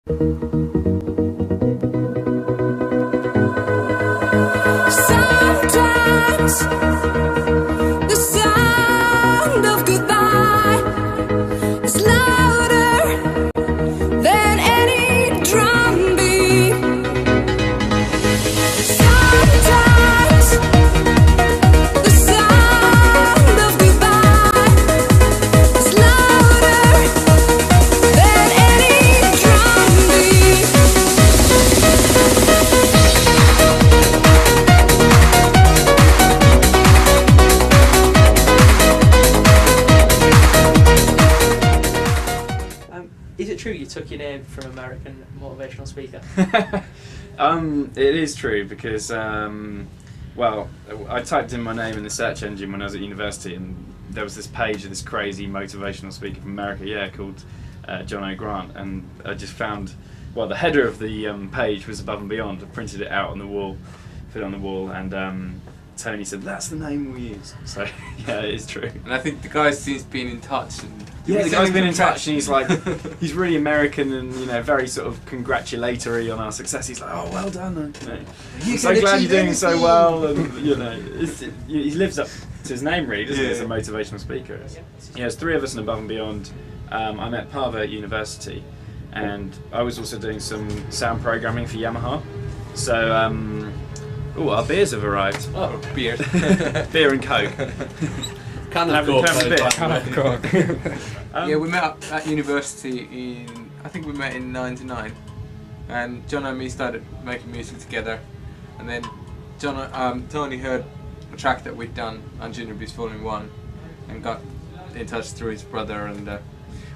Sometimes the sound of goodbye is louder than any drum beat. Sometimes the sound of goodbye is louder than any drum beat. Is it true you took your name from American motivational speaker? It is true because, well, I typed in my name in the search engine when I was at university, and there was this page of this crazy motivational speaker from America, called John O. Grant, and I just found, well, the header of the page was Above and Beyond. I printed it out on the wall, put it on the wall, and Tony said, that's the name we use. So, yeah, it is true. And I think the guy's since been in touch. And yeah, the guy's been in touch, and he's like, he's really American and, you know, very sort of congratulatory on our success. He's like, oh, well done, and, you know, I'm so glad you're doing so well, and, you know, he lives up to his name, really, doesn't he, as a motivational speaker. Yeah, there's 3 of us in Above and Beyond. I met Parva at university, and I was also doing some sound programming for Yamaha. So, our beers have arrived. Oh, beer. Beer and Coke. Can of Coke. Can of Coke. Yeah, we met up at university I think we met in '99, and John and me started making music together, and then Tony heard a track that we'd done on Junior Beats Volume 1 and got in touch through his brother, and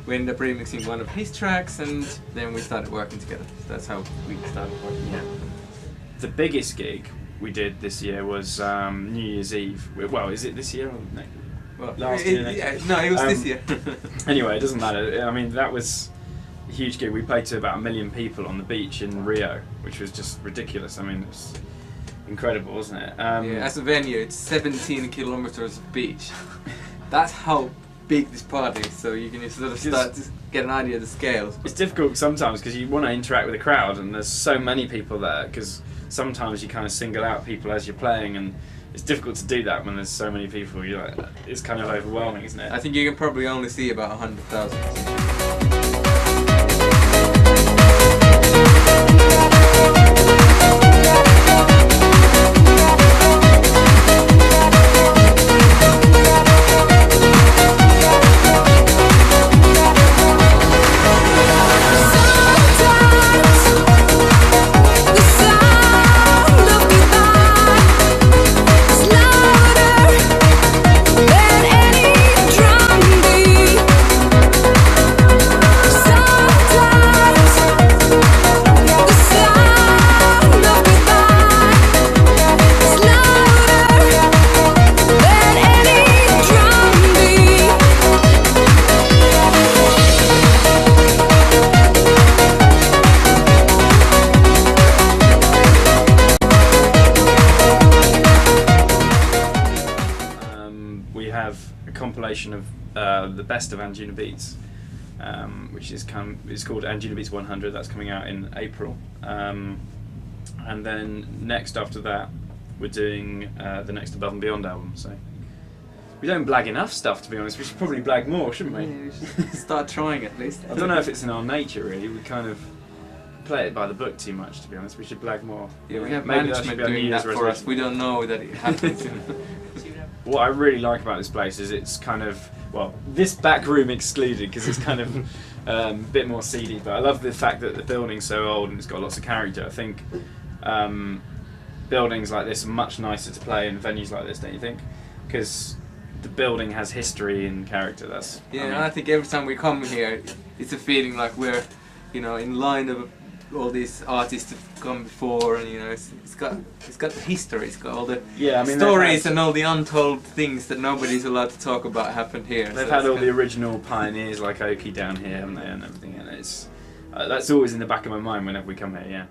we ended up remixing one of his tracks, and then we started working together. So that's how we started working. Yeah. The biggest gig we did this year was New Year's Eve. Well, is it this year or next? Well, last year? No, it was this year. Anyway, it doesn't matter. I mean, that was a huge gig. We played to about 1 million people on the beach in Rio, which was just ridiculous. I mean, it was incredible, wasn't it? Yeah, as a venue, it's 17 kilometers of beach. That's how big this party is, so you can sort of start to get an idea of the scale. It's difficult sometimes because you want to interact with the crowd, and there's so many people there, because sometimes you kind of single out people as you're playing, and it's difficult to do that when there's so many people. You're like, it's kind of overwhelming, isn't it? I think you can probably only see about 100,000. Of the best of Anjuna Beats, which is called Anjuna Beats 100. That's coming out in April, and then next after that we're doing the next Above and Beyond album. So we don't blag enough stuff, to be honest. We should probably blag more, shouldn't we? Yeah, we should start trying at least. I don't know if it's in our nature, really. We kind of play it by the book too much, to be honest. We should blag more. Yeah, we have maybe management doing that for us. We don't know that it happens. What I really like about this place is it's kind of, well, this back room excluded, because it's kind of a bit more seedy, but I love the fact that the building's so old and it's got lots of character. I think buildings like this are much nicer to play in venues like this, don't you think? Because the building has history and character. That's I think every time we come here, it's a feeling like we're, in line of all these artists have come before, and it's got the history, it's got all the stories and all the untold things that nobody's allowed to talk about happened here. They've had all the original pioneers like Oki down here, haven't they, and everything, and it's that's always in the back of my mind whenever we come here. Yeah.